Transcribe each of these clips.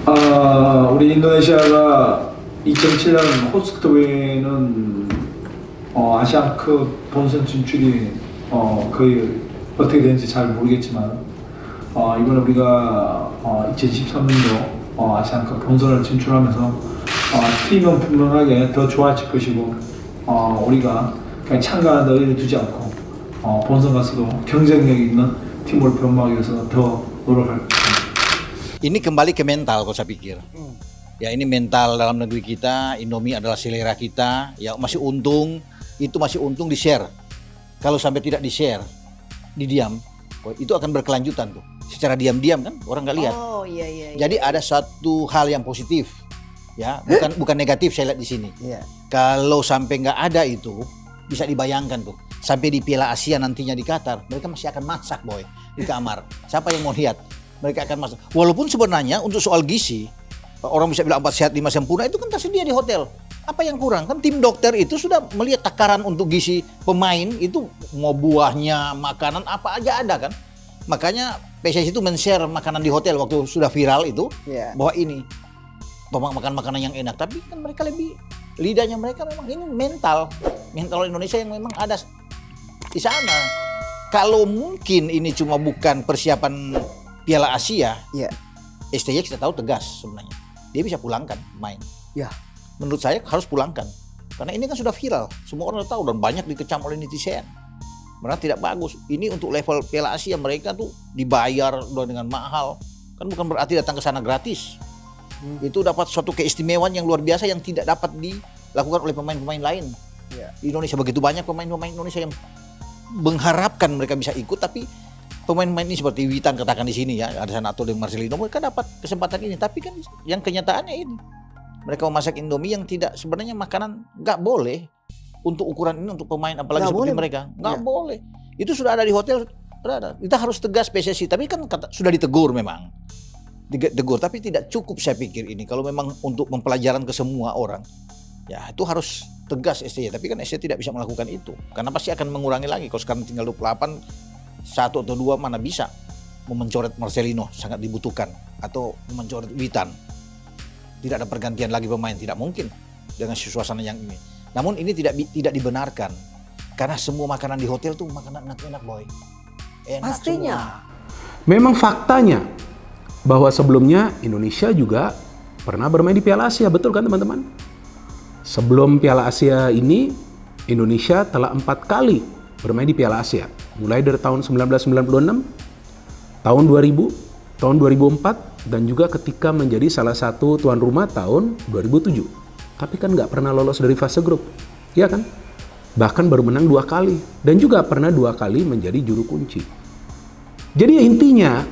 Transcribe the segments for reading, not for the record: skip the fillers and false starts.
우리 인도네시아가 2007년 호스트वे이는 아시안컵 본선 진출이 거의 어떻게 되는지 잘 모르겠지만 이번에 우리가 2013년도 아시안컵 본선을 진출하면서 팀은 분명하게 더 좋아질 것이고 우리가 그냥 참가하는 의를 두지 않고 본선 가서도 경쟁력 있는 팀으로 변모하기 위해서 더 노력할 것입니다. Ini kembali ke mental kalau saya pikir. Ya ini mental dalam negeri kita, Indomie adalah selera kita. Ya masih untung, itu masih untung di-share. Kalau sampai tidak di-share, didiam, itu akan berkelanjutan tuh. Secara diam-diam kan, orang nggak lihat. Oh iya iya. Jadi ada satu hal yang positif, ya bukan negatif saya lihat di sini. Iya. Kalau sampai nggak ada itu, bisa dibayangkan tuh. Sampai di Piala Asia nantinya di Qatar, mereka masih akan masak boy di kamar. Siapa yang mau lihat? Mereka akan masak. Walaupun sebenarnya untuk soal gizi, orang bisa bilang 4 sehat 5 sempurna itu kan tersedia di hotel. Apa yang kurang? Kan tim dokter itu sudah melihat takaran untuk gizi pemain itu mau buahnya, makanan apa aja ada kan. Makanya PSSI itu men-share makanan di hotel waktu sudah viral itu bahwa ini makan makanan yang enak. Tapi kan mereka lebih lidahnya mereka memang ini mental Indonesia yang memang ada di sana. Kalau mungkin ini cuma bukan persiapan Piala Asia, STY kita tahu tegas sebenarnya. Dia bisa pulangkan main. Ya. Menurut saya harus pulangkan. Karena ini kan sudah viral. Semua orang tahu dan banyak dikecam oleh netizen. Karena tidak bagus. Ini untuk level Piala Asia mereka tuh dibayar dengan mahal. Kan bukan berarti datang ke sana gratis. Itu dapat suatu keistimewaan yang luar biasa yang tidak dapat dilakukan oleh pemain-pemain lain. Di Indonesia begitu banyak pemain-pemain Indonesia yang mengharapkan mereka bisa ikut, tapi pemain-pemain ini seperti Witan katakan di sini ya, ada Sanato dan Marcelino, mereka dapat kesempatan ini. Tapi kan yang kenyataannya ini, mereka memasak Indomie yang tidak sebenarnya makanan nggak boleh untuk ukuran ini untuk pemain apalagi seperti mereka nggak boleh. Itu sudah ada di hotel, ada. Kita harus tegas PSSI. Tapi kan sudah ditegur memang, ditegur. Tapi tidak cukup saya pikir ini. Kalau memang untuk mempelajaran ke semua orang, ya itu harus tegas STY. Tapi kan STY tidak bisa melakukan itu karena pasti akan mengurangi lagi. Kalau sekarang tinggal 28. 1 atau 2 mana bisa mencoret Marcelino sangat dibutuhkan atau mencoret Witan. Tidak ada pergantian lagi pemain, tidak mungkin dengan suasana yang ini. Namun ini tidak dibenarkan karena semua makanan di hotel tuh makanan enak-enak boy. Enak pastinya. Semua. Memang faktanya bahwa sebelumnya Indonesia juga pernah bermain di Piala Asia, betul kan teman-teman? Sebelum Piala Asia ini Indonesia telah 4 kali bermain di Piala Asia. Mulai dari tahun 1996, tahun 2000, tahun 2004, dan juga ketika menjadi salah satu tuan rumah tahun 2007. Tapi kan nggak pernah lolos dari fase grup, ya kan? Bahkan baru menang 2 kali, dan juga pernah 2 kali menjadi juru kunci. Jadi intinya,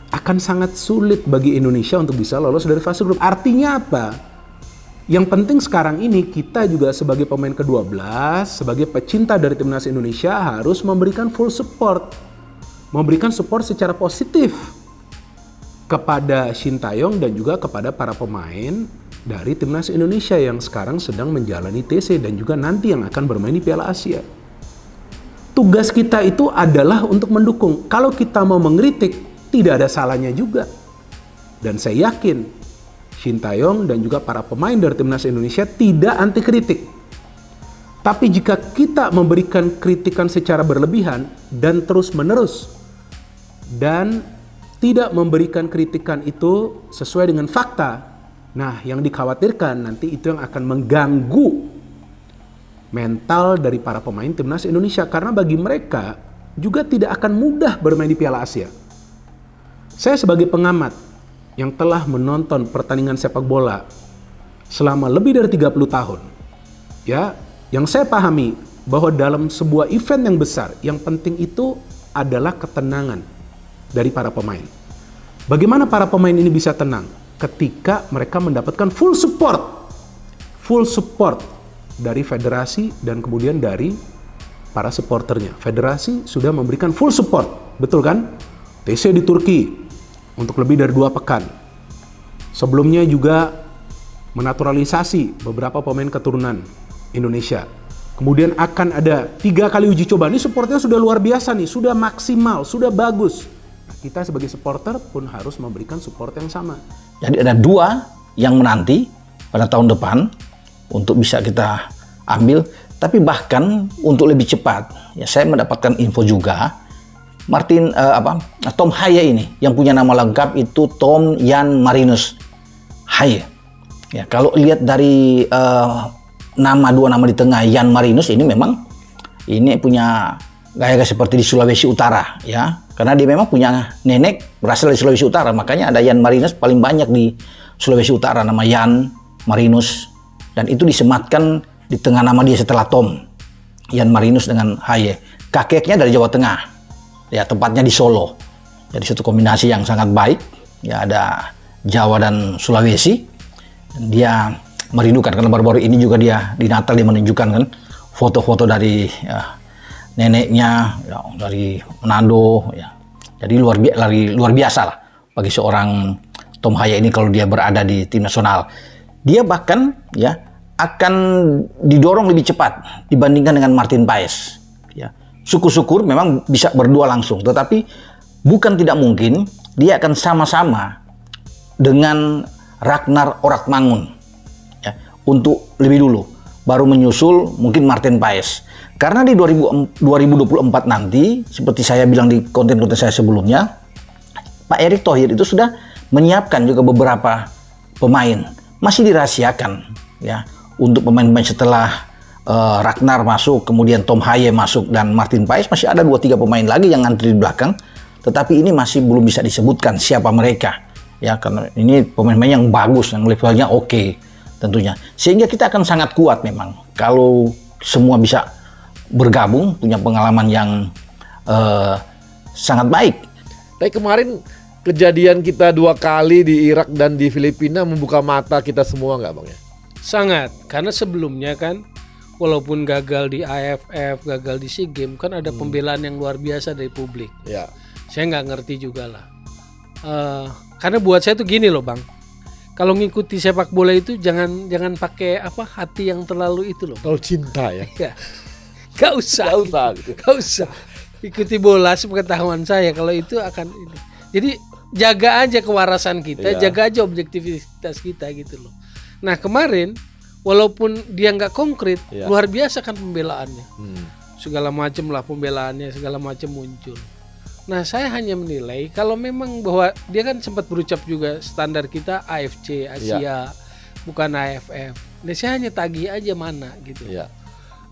akan sangat sulit bagi Indonesia untuk bisa lolos dari fase grup. Artinya apa? Yang penting sekarang ini kita juga sebagai pemain ke-12, sebagai pecinta dari timnas Indonesia harus memberikan full support. Memberikan support secara positif kepada Sintayong dan juga kepada para pemain dari timnas Indonesia yang sekarang sedang menjalani TC dan juga nanti yang akan bermain di Piala Asia. Tugas kita itu adalah untuk mendukung. Kalau kita mau mengkritik, tidak ada salahnya juga. Dan saya yakin Sintayong dan juga para pemain dari timnas Indonesia tidak anti kritik. Tapi jika kita memberikan kritikan secara berlebihan dan terus-menerus dan tidak memberikan kritikan itu sesuai dengan fakta, nah yang dikhawatirkan nanti itu yang akan mengganggu mental dari para pemain timnas Indonesia karena bagi mereka juga tidak akan mudah bermain di Piala Asia. Saya sebagai pengamat yang telah menonton pertandingan sepak bola selama lebih dari 30 tahun. Ya, yang saya pahami bahwa dalam sebuah event yang besar, yang penting itu adalah ketenangan dari para pemain. Bagaimana para pemain ini bisa tenang? Ketika mereka mendapatkan full support dari federasi dan kemudian dari para supporternya. Federasi sudah memberikan full support, betul kan? TC di Turki untuk lebih dari 2 pekan. Sebelumnya juga menaturalisasi beberapa pemain keturunan Indonesia. Kemudian akan ada 3 kali uji coba. Ini supportnya sudah luar biasa nih, sudah maksimal, sudah bagus. Nah, kita sebagai supporter pun harus memberikan support yang sama. Jadi ada 2 yang menanti pada tahun depan untuk bisa kita ambil. Tapi bahkan untuk lebih cepat, ya saya mendapatkan info juga, Tom Haye ini yang punya nama lengkap itu Tom Jan Marinus Haye. Ya, kalau lihat dari 2 nama di tengah, Jan Marinus ini memang ini punya gaya seperti di Sulawesi Utara, ya. Karena dia memang punya nenek berasal dari Sulawesi Utara, makanya ada Jan Marinus paling banyak di Sulawesi Utara, nama Jan Marinus, dan itu disematkan di tengah nama dia setelah Tom, Jan Marinus dengan Haye. Kakeknya dari Jawa Tengah, ya tempatnya di Solo. Jadi satu kombinasi yang sangat baik, ya ada Jawa dan Sulawesi. Dan dia merindukan, karena baru-baru ini juga dia di Natal dia menunjukkan kan foto-foto dari neneknya, ya, dari Manado, ya. Jadi luar biasa lah bagi seorang Tom Haye ini kalau dia berada di tim nasional. Dia bahkan ya akan didorong lebih cepat dibandingkan dengan Martin Paes. Ya. Syukur-syukur memang bisa berdua langsung, tetapi bukan tidak mungkin dia akan sama-sama dengan Ragnar Oratmangun ya, untuk lebih dulu, baru menyusul mungkin Martin Paes. Karena di 2024 nanti, seperti saya bilang di konten-konten saya sebelumnya, Pak Erick Thohir itu sudah menyiapkan juga beberapa pemain. Masih dirahasiakan ya, untuk pemain-pemain setelah Ragnar masuk, kemudian Tom Haye masuk, dan Martin Paes, masih ada 2-3 pemain lagi yang ngantri di belakang. Tetapi ini masih belum bisa disebutkan siapa mereka. Ya, karena ini pemain-pemain yang bagus, yang levelnya oke tentunya. Sehingga kita akan sangat kuat memang kalau semua bisa bergabung, punya pengalaman yang sangat baik. Tapi kemarin kejadian kita 2 kali di Irak dan di Filipina membuka mata kita semua nggak Bang ya? Sangat, karena sebelumnya kan walaupun gagal di AFF, gagal di SEA Games, kan ada pembelaan yang luar biasa dari publik. Ya. Saya nggak ngerti juga lah. Karena buat saya tuh gini loh Bang, kalau ngikuti sepak bola itu jangan pakai hati yang terlalu itu loh. Kalau cinta ya. Ya. Gak usah gitu. Gak usah ikuti bola, sepengetahuan saya kalau itu akan ini. Jadi jaga aja kewarasan kita, jaga aja objektivitas kita gitu loh. Nah kemarin walaupun dia nggak konkret, luar biasa kan pembelaannya, segala macam lah pembelaannya, segala macam muncul. Nah saya hanya menilai kalau memang bahwa dia kan sempat berucap juga standar kita AFC Asia, bukan AFF. Nah saya hanya tagih aja mana gitu.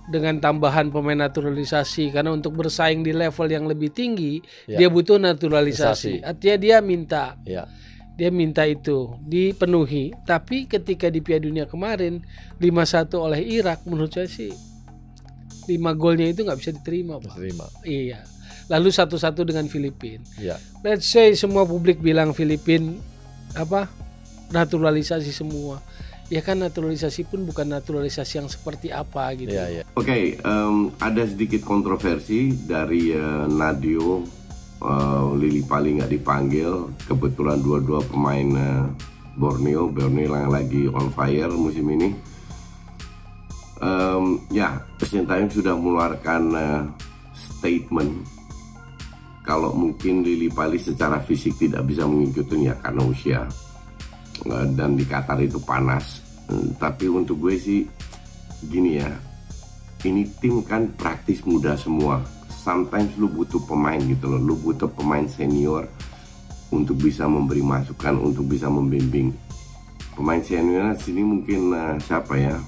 Dengan tambahan pemain naturalisasi, karena untuk bersaing di level yang lebih tinggi dia butuh naturalisasi. Artinya dia minta dia minta itu dipenuhi. Tapi ketika di Piala Dunia kemarin 5-1 oleh Irak, menurut saya sih 5 golnya itu nggak bisa diterima Pak. Iya. Lalu 1-1 dengan Filipina. Let's say semua publik bilang Filipina naturalisasi semua. Ya kan naturalisasi pun bukan naturalisasi yang seperti apa gitu. Oke, ada sedikit kontroversi dari Nadio, Lili Pali nggak dipanggil. Kebetulan dua-dua pemain Borneo yang lagi on fire musim ini. Sintayong sudah mengeluarkan statement kalau mungkin Lili Pali secara fisik tidak bisa mengikutinya karena usia. Dan di Qatar itu panas. Tapi untuk gue sih gini ya, ini tim kan praktis muda semua. Sometimes lu butuh pemain gitu loh, lu butuh pemain senior untuk bisa memberi masukan, untuk bisa membimbing. Pemain seniornya sini mungkin siapa ya,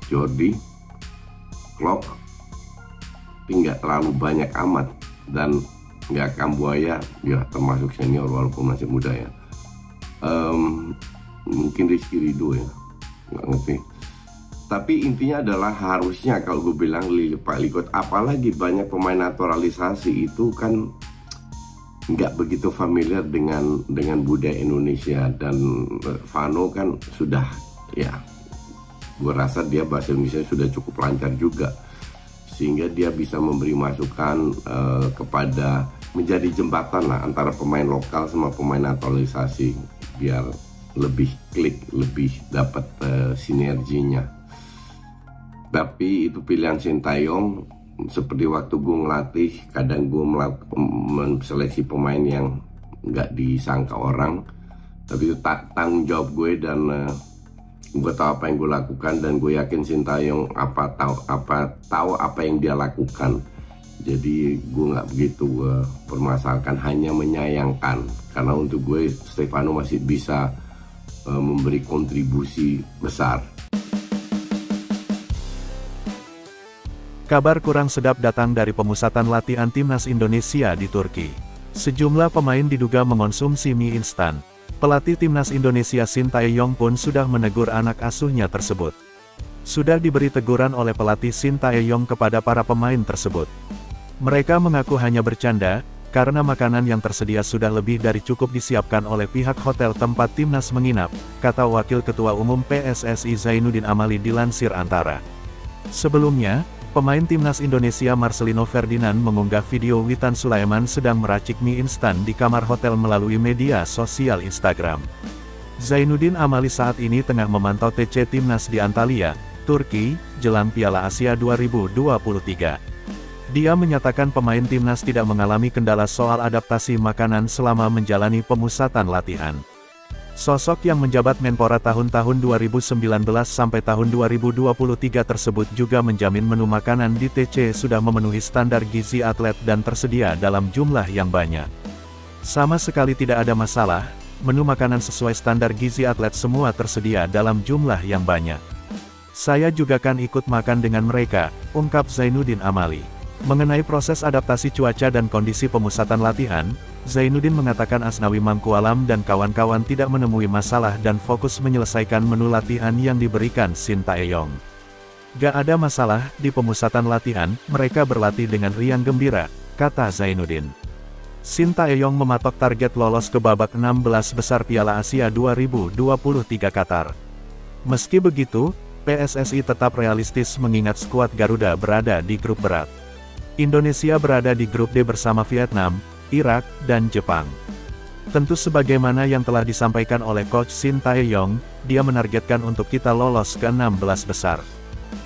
Jordi, Klopp, tapi nggak terlalu banyak amat. Dan nggak Kambuaya, dia termasuk senior walaupun masih muda ya. Mungkin Rizky Ridho ya, nggak ngerti. Tapi intinya adalah harusnya kalau gue bilang Lili Pali, apalagi banyak pemain naturalisasi itu kan nggak begitu familiar dengan budaya Indonesia. Dan Vano kan sudah ya, gue rasa dia bahasa Indonesia sudah cukup lancar juga, sehingga dia bisa memberi masukan kepada, menjadi jembatan lah antara pemain lokal sama pemain naturalisasi biar lebih klik, lebih dapat sinerginya. Tapi itu pilihan Sintayong. Seperti waktu gue ngelatih, kadang gue menseleksi pemain yang nggak disangka orang, Tapi itu tanggung jawab gue, dan gue tahu apa yang gue lakukan, dan gue yakin Sintayong tahu apa yang dia lakukan. Jadi gue nggak begitu permasalahkan, hanya menyayangkan, karena untuk gue Stefano masih bisa memberi kontribusi besar. Kabar kurang sedap datang dari pemusatan latihan timnas Indonesia di Turki. Sejumlah pemain diduga mengonsumsi mie instan. Pelatih timnas Indonesia Sintayong pun sudah menegur anak asuhnya tersebut. Sudah diberi teguran oleh pelatih Sintayong kepada para pemain tersebut. Mereka mengaku hanya bercanda, karena makanan yang tersedia sudah lebih dari cukup disiapkan oleh pihak hotel tempat timnas menginap, kata Wakil Ketua Umum PSSI Zainuddin Amali dilansir Antara. Sebelumnya, pemain timnas Indonesia Marcelino Ferdinand mengunggah video Witan Sulaiman sedang meracik mie instan di kamar hotel melalui media sosial Instagram. Zainuddin Amali saat ini tengah memantau TC timnas di Antalya, Turki, jelang Piala Asia 2023. Dia menyatakan pemain timnas tidak mengalami kendala soal adaptasi makanan selama menjalani pemusatan latihan. Sosok yang menjabat Menpora tahun-tahun 2019 sampai tahun 2023 tersebut juga menjamin menu makanan di TC sudah memenuhi standar gizi atlet dan tersedia dalam jumlah yang banyak. Sama sekali tidak ada masalah, menu makanan sesuai standar gizi atlet semua tersedia dalam jumlah yang banyak. Saya juga kan ikut makan dengan mereka, ungkap Zainuddin Amali. Mengenai proses adaptasi cuaca dan kondisi pemusatan latihan, Zainuddin mengatakan Asnawi Mangkualam dan kawan-kawan tidak menemui masalah dan fokus menyelesaikan menu latihan yang diberikan Sintayong. Gak ada masalah, di pemusatan latihan, mereka berlatih dengan riang gembira, kata Zainuddin. Sintayong mematok target lolos ke babak 16 besar Piala Asia 2023 Qatar. Meski begitu, PSSI tetap realistis mengingat skuad Garuda berada di grup berat. Indonesia berada di grup D bersama Vietnam, Irak, dan Jepang. Tentu sebagaimana yang telah disampaikan oleh Coach Sintayong, dia menargetkan untuk kita lolos ke 16 besar.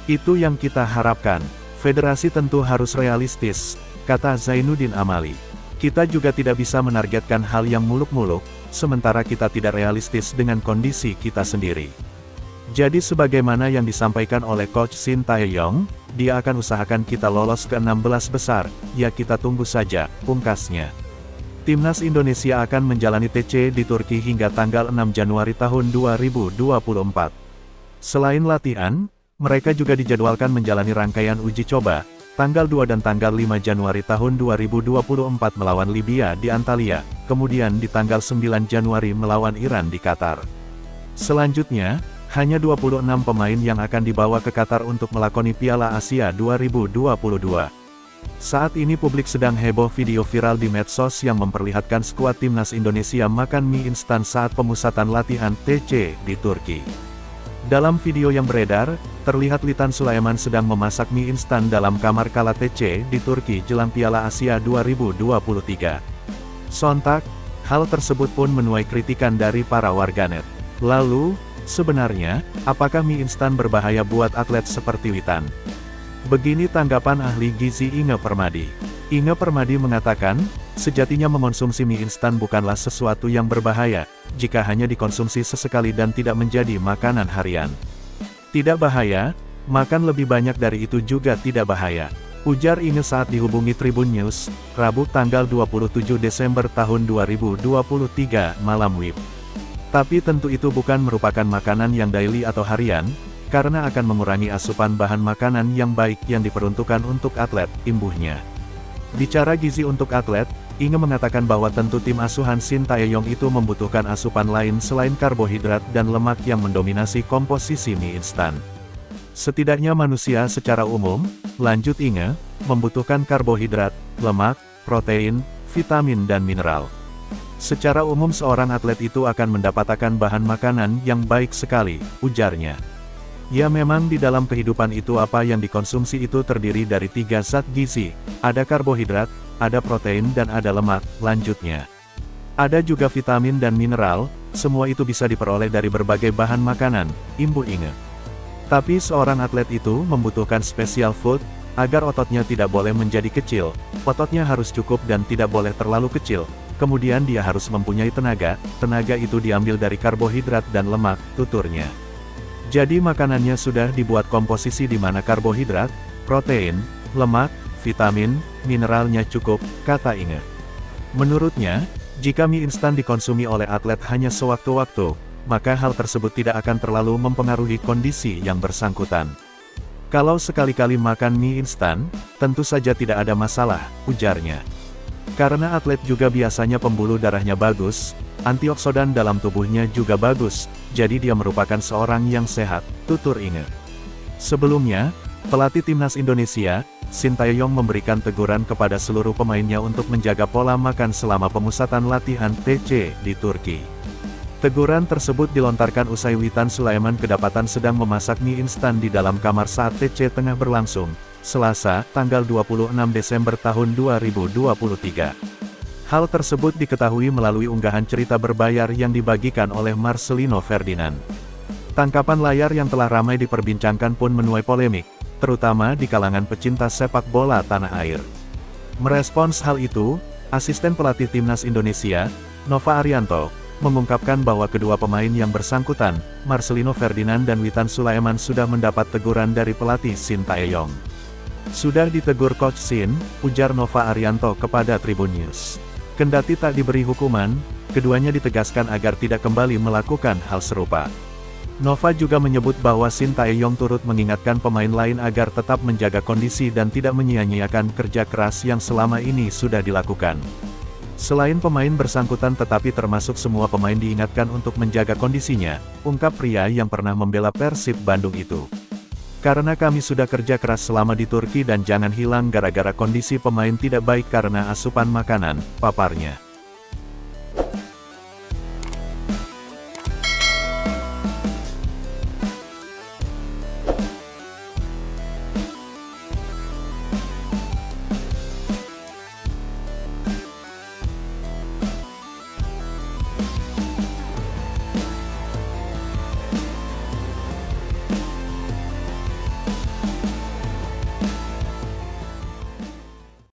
Itu yang kita harapkan. Federasi tentu harus realistis, kata Zainuddin Amali. Kita juga tidak bisa menargetkan hal yang muluk-muluk, sementara kita tidak realistis dengan kondisi kita sendiri. Jadi sebagaimana yang disampaikan oleh Coach Sintayong, dia akan usahakan kita lolos ke 16 besar, ya kita tunggu saja, pungkasnya. Timnas Indonesia akan menjalani TC di Turki hingga tanggal 6 Januari tahun 2024. Selain latihan, mereka juga dijadwalkan menjalani rangkaian uji coba, tanggal 2 dan tanggal 5 Januari tahun 2024 melawan Libya di Antalya, kemudian di tanggal 9 Januari melawan Iran di Qatar. Selanjutnya, hanya 26 pemain yang akan dibawa ke Qatar untuk melakoni Piala Asia 2022. Saat ini publik sedang heboh video viral di medsos yang memperlihatkan skuad timnas Indonesia makan mie instan saat pemusatan latihan TC di Turki. Dalam video yang beredar, terlihat Witan Sulaiman sedang memasak mie instan dalam kamar kala TC di Turki jelang Piala Asia 2023. Sontak, hal tersebut pun menuai kritikan dari para warganet. Lalu, sebenarnya, apakah mie instan berbahaya buat atlet seperti Witan? Begini tanggapan ahli gizi Inge Permadi. Inge Permadi mengatakan, sejatinya mengonsumsi mie instan bukanlah sesuatu yang berbahaya, jika hanya dikonsumsi sesekali dan tidak menjadi makanan harian. Tidak bahaya, makan lebih banyak dari itu juga tidak bahaya, ujar Inge saat dihubungi Tribun News, Rabu tanggal 27 Desember tahun 2023 malam WIB. Tapi tentu itu bukan merupakan makanan yang daily atau harian, karena akan mengurangi asupan bahan makanan yang baik yang diperuntukkan untuk atlet, imbuhnya. Bicara gizi untuk atlet, Inge mengatakan bahwa tentu tim asuhan Sintayong itu membutuhkan asupan lain selain karbohidrat dan lemak yang mendominasi komposisi mie instan. Setidaknya manusia secara umum, lanjut Inge, membutuhkan karbohidrat, lemak, protein, vitamin dan mineral. Secara umum seorang atlet itu akan mendapatkan bahan makanan yang baik sekali, ujarnya. Ya memang di dalam kehidupan itu apa yang dikonsumsi itu terdiri dari 3 zat gizi, ada karbohidrat, ada protein dan ada lemak, lanjutnya. Ada juga vitamin dan mineral, semua itu bisa diperoleh dari berbagai bahan makanan, imbuh Inge. Tapi seorang atlet itu membutuhkan special food, agar ototnya tidak boleh menjadi kecil, ototnya harus cukup dan tidak boleh terlalu kecil, kemudian dia harus mempunyai tenaga, tenaga itu diambil dari karbohidrat dan lemak, tuturnya. Jadi makanannya sudah dibuat komposisi di mana karbohidrat, protein, lemak, vitamin, mineralnya cukup, kata Inge. Menurutnya, jika mie instan dikonsumi oleh atlet hanya sewaktu-waktu, maka hal tersebut tidak akan terlalu mempengaruhi kondisi yang bersangkutan. Kalau sekali-kali makan mie instan, tentu saja tidak ada masalah, ujarnya. Karena atlet juga biasanya pembuluh darahnya bagus, antioksidan dalam tubuhnya juga bagus, jadi dia merupakan seorang yang sehat, tutur Inge. Sebelumnya, pelatih timnas Indonesia, Sintayong memberikan teguran kepada seluruh pemainnya untuk menjaga pola makan selama pemusatan latihan TC di Turki. Teguran tersebut dilontarkan usai Witan Sulaiman kedapatan sedang memasak mie instan di dalam kamar saat TC tengah berlangsung, Selasa, tanggal 26 Desember tahun 2023. Hal tersebut diketahui melalui unggahan cerita berbayar yang dibagikan oleh Marcelino Ferdinand. Tangkapan layar yang telah ramai diperbincangkan pun menuai polemik, terutama di kalangan pecinta sepak bola tanah air. Merespons hal itu, asisten pelatih timnas Indonesia, Nova Arianto, mengungkapkan bahwa kedua pemain yang bersangkutan, Marcelino Ferdinand dan Witan Sulaiman sudah mendapat teguran dari pelatih Sintayong. Sudah ditegur Coach Sin, ujar Nova Arianto kepada Tribun News. Kendati tak diberi hukuman, keduanya ditegaskan agar tidak kembali melakukan hal serupa. Nova juga menyebut bahwa Sintayong turut mengingatkan pemain lain agar tetap menjaga kondisi dan tidak menyia-nyiakan kerja keras yang selama ini sudah dilakukan. Selain pemain bersangkutan tetapi termasuk semua pemain diingatkan untuk menjaga kondisinya, ungkap pria yang pernah membela Persib Bandung itu. Karena kami sudah kerja keras selama di Turki dan jangan hilang gara-gara kondisi pemain tidak baik karena asupan makanan, paparnya.